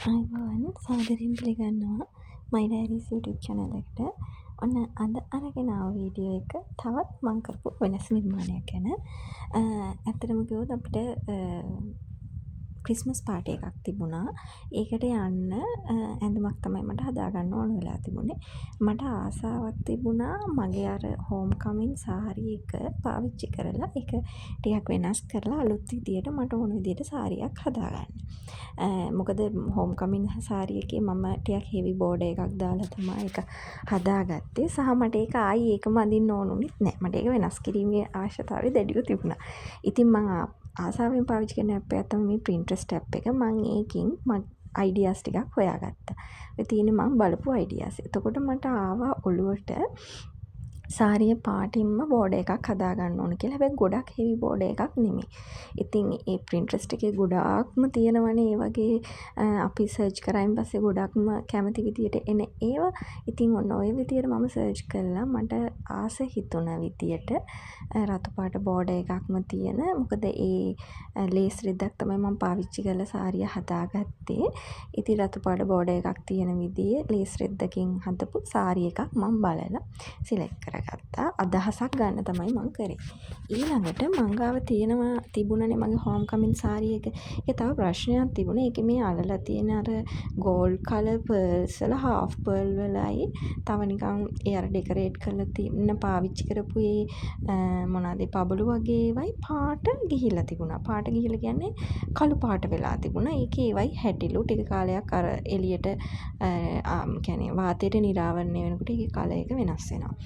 අයිබෝවන් සාදරයෙන් පිළිගන්නවා මයි ඩයරිස් YouTube channel එකට. ඔන්න අද අරගෙන ආව වීඩියෝ එක තවත් මම කරපු වෙනස් නිර්මාණයක් ගැන. ඇත්තටම කිව්වොත් අපිට ක්‍රිස්මස් පාටි එකක් තිබුණා. ඒකට යන්න ඇඳුමක් තමයි මට හදාගන්න ඕන වෙලා තිබුණේ. මට ආසාවක් තිබුණා මගේ අර හෝම් කමින් සාරි එක පාවිච්චි කරලා ඒක ටිකක් වෙනස් කරලා අලුත් විදියට මට ඕන විදියට සාරියක් හදාගන්න. මොකද හෝම් කමින් සාරි එකේ මම ටිකක් හෙවි බෝඩර් එකක් දාලා තමයි ඒක හදාගත්තේ. සහ මට ඒක ආයි ඒකම අඳින්න ඕනුනෙත් නෑ. මට ඒක වෙනස් කිරීමේ අවශ්‍යතාවය දැඩිව තිබුණා. ඉතින් මම ආසාවෙන් පාවිච්චි කරන ඇප් එකක් තමයි මේ Pinterest ඇප් එක. මම ඒකෙන් අයිඩියාස් ටිකක් හොයාගත්තා. ඒ තියෙන්නේ මම බලපු අයිඩියාස්. එතකොට මට ආවා ඔළුවට සාරිය පාටින්ම බෝඩර් එකක් හදාගන්න ඕන කියලා. හැබැයි ගොඩක් හෙවි බෝඩර් එකක් නෙමෙයි. ඉතින් ඒ Pinterest එකේ ගොඩාක්ම තියෙනවනේ ඒ වගේ අපි සර්ච් කරායින් පස්සේ ගොඩක්ම කැමති විදියට එන ඒවා. ඉතින් ඔන්න ඔය විදියට මම සර්ච් කළා. මට ආස හිතුණ විදියට රතු පාට බෝඩර් එකක්ම තියෙන. මොකද ඒ ලේස් රෙද්දක් තමයි මම පාවිච්චි කරලා සාරිය හදාගත්තේ. ඉතින් රතු පාට බෝඩර් එකක් තියෙන විදිහේ ලේස් රෙද්දකින් හදපු සාරි එකක් මම බලලා සිලෙක්ට් කරගත්තා. අදහසක් ගන්න තමයි මම කරේ. ඊළඟට මං ගාව තිබුණනේ මගේ හෝම් කමින් සාරි එක. ඒක තව ප්‍රශ්නයක් තිබුණා. ඒකේ මේ අලලා තියෙන අර ගෝල්ඩ් කලර් පර්ල්ස් වල හාෆ් පර්ල් වලයි තව නිකන් ඒ අර ඩෙකොරේට් කරලා තියෙන පාවිච්චි කරපු ඒ මොනවාද පබළු වගේ ඒවයි පාට ගිහිල්ලා තිබුණා. පාට ගිහිල්ලා කියන්නේ කළු පාට වෙලා තිබුණා. ඒකේ ඒවයි හැටිලු ටික කාලයක් අර එළියට කියන්නේ වාතයට නිරාවරණය වෙනකොට ඒකේ කලර් එක වෙනස් වෙනවා.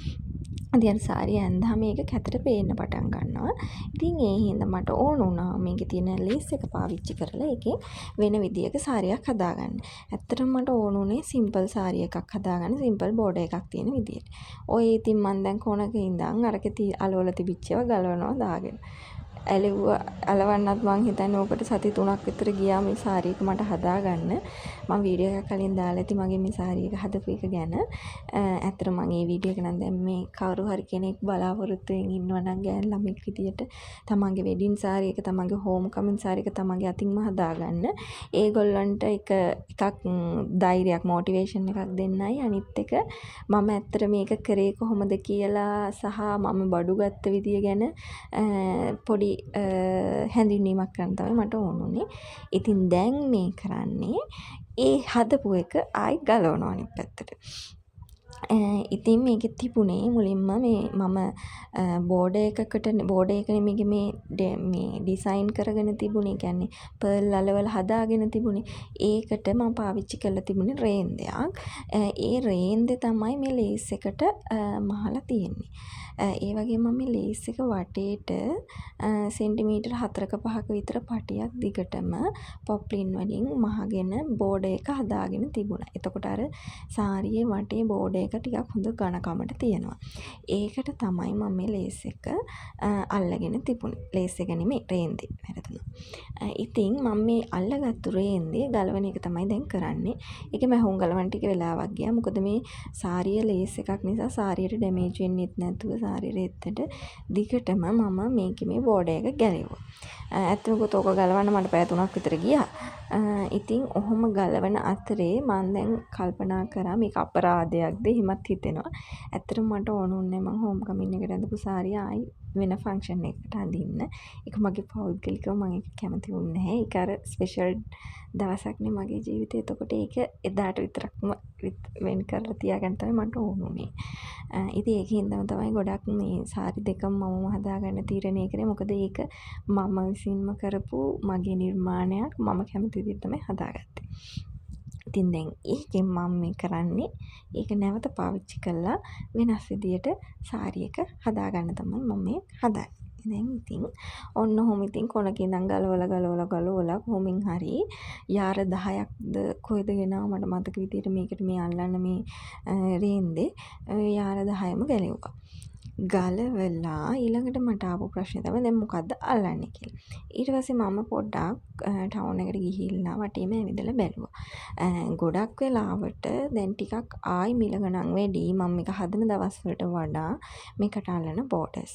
ඉතින් සාරිය ඇඳාම මේක කැතට පේන්න පටන් ගන්නවා. ඉතින් ඒ හින්දා මට ඕන වුණා මේකේ තියෙන ලේස් එක පාවිච්චි කරලා ඒකේ වෙන විදියක සාරියක් හදාගන්න. ඇත්තටම මට ඕන උනේ සිම්පල් සාරි එකක් හදාගන්න සිම්පල් බෝඩර් එකක් තියෙන විදියට. ඔය ඉතින් මම දැන් කොනක ඉඳන් අරකේ අලවල තිබිච්ච ඒවා ගලවනවා දාගෙන. අලවන්නත් මං හිතන්නේ ඕකට සති 3ක් විතර ගියා මේ සාරි එක මට හදාගන්න. මම වීඩියෝ එකක් කලින් දාලා ඇති මගේ මේ සාරි එක හදපු එක ගැන. ඇත්තට මම මේ වීඩියෝ එක නම් දැන් මේ කවුරු හරි කෙනෙක් බලාපොරොත්තු වෙමින් ඉන්නවා නම් ගෑන් ළමෙක් විදියට තමන්ගේ වෙඩින් සාරි එක තමන්ගේ හෝම් කමින් සාරි එක තමන්ගේ අතින්ම හදාගන්න. ඒගොල්ලන්ට එකක් ධෛර්යයක් මොටිවේෂන් එකක් දෙන්නයි. අනිත් එක මම ඇත්තට මේක කරේ කොහොමද කියලා සහ මම බඩු ගත්ත විදිය ගැන පොඩි හැඳින්වීමක් කරන්න තමයි මට ඕන උනේ. ඉතින් දැන් මේ කරන්නේ ඒ හදපු එක ආයි ගලවනවා අනිත් පැත්තට. ඉතින් මේකෙ තිබුණේ මුලින්ම මේ මම බෝඩර් එකනේ මේ ඩිසයින් කරගෙන තිබුණේ. කියන්නේ පර්ල් අලවල හදාගෙන තිබුණේ. ඒකට මම පාවිච්චි කරලා තිබුණේ රේන්දයක්. ඒ රේන්දේ තමයි මේ ලේස් එකට මහලා තියෙන්නේ. ඒ වගේම මම මේ ලේස් එක වටේට සෙන්ටිමීටර් 4ක 5ක විතර පටියක් දිගටම පොප්ලින් වලින් මහගෙන බෝඩර් එක හදාගෙන තිබුණා. එතකොට අර සාරියේ වටේ බෝඩර් එක ටිකක් හොඳ ඝනකමට තියෙනවා. ඒකට තමයි මම මේ ලේස් එක අල්ලගෙන තිබුණේ. ලේස් එක නෙමෙයි රේන්දේ වැරදුනා. ඉතින් මම මේ අල්ලගත්තු රේන්දේ ගලවන එක තමයි දැන් කරන්නේ. ඒකේ මහුම් ගලවන්න ටික වෙලාවක් ගියා. මොකද මේ සාරිය ලේස් එකක් නිසා සාරියට ඩැමේජ් වෙන්නෙත් නැතුව සාරිය රෙද්දට දිගටම මම මේකේ මේ බෝඩර් එක ගැලෙවුවා. ඇත්තම කිව්වොත් ඕක ගලවන්න මට පැය 3ක් විතර ගියා. ඉතින් ඔහොම ගලවන අතරේ මම දැන් කල්පනා කරා මේක අපරාධයක්ද එහෙමත් හිතෙනවා. ඇත්තටම මට ඕන උන්නේ මම හෝම් කමින් එකට ඇඳපු සාරිය ආයි වෙන ෆන්ක්ෂන් එකකට අඳින්න. ඒක මගේ පෞද්ගලිකව මම ඒක කැමති වුණේ නැහැ. ඒක අර ස්පෙෂල් දවසක්නේ මගේ ජීවිතේ. එතකොට ඒක එදාට විතරක්ම වෙන් කරලා තියාගන්න තමයි මට ඕන උනේ. ඉතින් ඒකින්දම තමයි ගොඩක් මේ සාරි දෙකම මම හදාගන්න තීරණය කරේ. මොකද ඒක මම විසින්ම කරපු මගේ නිර්මාණයක්. මම කැමති විදිහට තමයි හදාගත්තේ. ඉතින් දැන් ඒකෙන් මම මේ කරන්නේ ඒක නැවත පාවිච්චි කරලා වෙනස් විදියට සාරි එක හදාගන්න තමයි මම මේ හදන්නේ. දැන් ඉතින් ඔන්න ඔහොම ඉතින් කොනක ඉඳන් ගලවලා කොහොමින් හරි යාර 10ක්ද කොහෙද ගෙනාව මට මතක විදියට මේකට මේ අල්ලන්න මේ රේන්දේ යාර 10ම ගැලෙව්වා. ගලවලා ඊළඟට මට ආපු ප්‍රශ්නේ තමයි දැන් මොකද්ද අල්ලන්නේ කියලා. ඊට පස්සේ මම පොඩ්ඩක් ටවුන් එකට ගිහිල්ලා වටේම ඇවිදලා බැලුවා. ගොඩක් වෙලාවට දැන් ටිකක් ආයි මිල ගණන් වැඩි මම මේක හදන දවස්වලට වඩා මේකට අල්ලන බෝඩර්ස්.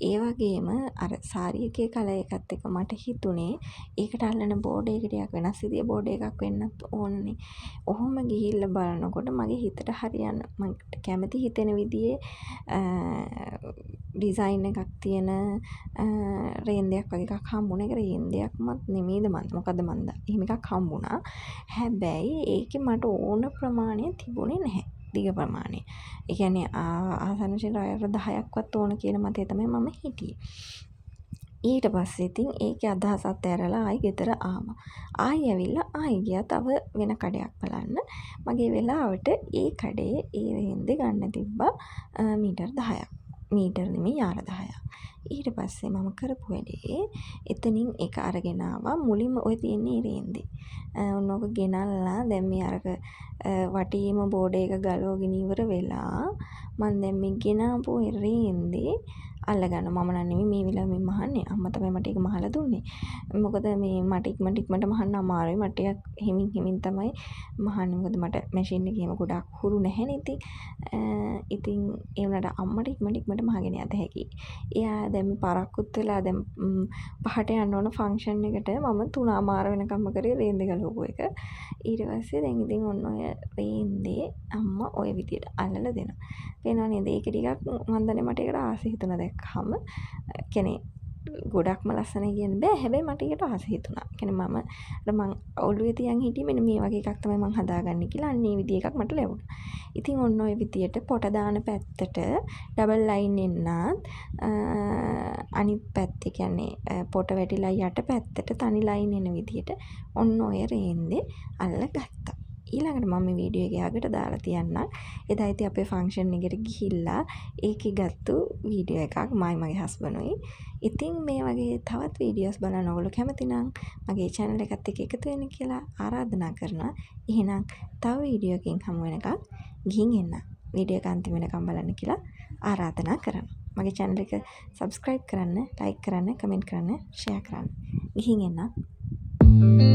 ඒ වගේම අර සාරි එකේ කලර් එකත් එක්ක මට හිතුනේ ඒකට අල්ලන බෝඩ් එක ටිකක් වෙනස් විදිය බෝඩ් එකක් වෙන්නත් ඕනනේ. ඔහොම ගිහිල්ලා බලනකොට මගේ හිතට හරියන්න මට කැමති හිතෙන විදිහේ ඩිසයින් එකක් තියෙන රේන්දයක් වගේ එකක් හම්බුණා. ඒක රේන්දයක්මත් නෙමෙයිද මොකද්ද මන්ද. එහෙම එකක් හම්බුණා. හැබැයි ඒකේ මට ඕන ප්‍රමාණය තිබුණේ නැහැ. දිග ප්‍රමාණය. ඒ කියන්නේ ආසන්න වශයෙන් රයර 10ක්වත් ඕන කියන මතය තමයි මම හිටියේ. ඊට පස්සේ ඉතින් ඒකේ අදහසත් ඇරලා ආයි ගෙදර ආවා. ආයි ඇවිල්ලා ආයි ගියා තව වෙන කඩයක් බලන්න. මගේ වෙලාවට ඒ කඩේ ඒ රේන්දේ ගන්න තිබ්බා මීටර් 10ක්. මීටර් නෙමෙයි යාර 10ක්. ඊට පස්සේ මම කරපු වැඩේ එතනින් එක අරගෙන ආවා. මුලින්ම ඔය තියෙන්නේ රේන්දේ. ඔන්නෝක ගෙනල්ලා දැන් මේ අරක වටේම බෝඩ් එක ගලවගෙන ඉවර වෙලා මම දැන් මේ ගෙනාපු රේන්දේ අල්ලගන්න මම නම් නෙමෙයි මේ වෙලාවෙ මේ මහන්නේ අම්මා තමයි මට ඒක මහලා දුන්නේ. මොකද මේ මට ඉක්මනට මහන්න අමාරුයි. මට ටිකක් හිමින් තමයි මහන්නේ. මොකද මට මැෂින් එකේම ගොඩක් හුරු නැහැනේ ඉතින්. ඉතින් ඒ වුණාට අම්මට ඉක්මනට මහගෙන යත හැකියි. එයා දැන් පරක්කුත් වෙලා දැන් 5ට යන්න ඕන ෆන්ක්ෂන් එකට මම 3:00 වෙනකම්ම කරේ රේන්දේ ගලවපු එක. ඊට පස්සේ දැන් ඉතින් ඔන්න ඔය රේන්දේ අම්මා ඔය විදියට අල්ලලා දෙනවා. පේනව නේද? ඒක ටිකක් මන් දන්නේ මට ඒකට ආස හිතුණා දැක්කම. කියන්නේ ගොඩක්ම ලස්සනයි කියන්න බෑ. හැබැයි මට ඒකට ආස හිතුණා. කියන්නේ මම ඔළුවේ තියන් හිටියේ මෙන්න මේ වගේ එකක් තමයි මම හදාගන්නේ කියලා. අන්න ඒ විදිය එකක් මට ලැබුණා. ඉතින් ඔන්න ඔය විදියට පොට දාන පැත්තට ඩබල් ලයින් එන්නත් අනිත් පැත්තේ කියන්නේ පොට වැටිලා යට පැත්තට තනි ලයින් එන විදියට ඔන්න ඔය රේන්දේ අල්ලගත්තා. ඊළඟට මම මේ වීඩියෝ එකේ අගට දාලා තියන්නම්. එදා ඉතින් අපේ ෆන්ක්ෂන් එකට ගිහිල්ලා ඒකේ ගත්තු වීඩියෝ එකක් මගේ හස්බන්ඩ්ුයි. ඉතින් මේ වගේ තවත් වීඩියෝස් බලන්න ඔයගොල්ලෝ කැමති නම් මගේ channel එකත් එක්ක එකතු වෙන්න කියලා ආරාධනා කරනවා. එහෙනම් තව වීඩියෝ එකකින් හමු වෙනකම් ගිහින් එන්න. වීඩියෝ එක අන්තිම වෙනකම් බලන්න කියලා ආරාධනා කරනවා. මගේ channel එක subscribe කරන්න, like කරන්න, comment කරන්න, share කරන්න. ගිහින් එන්න.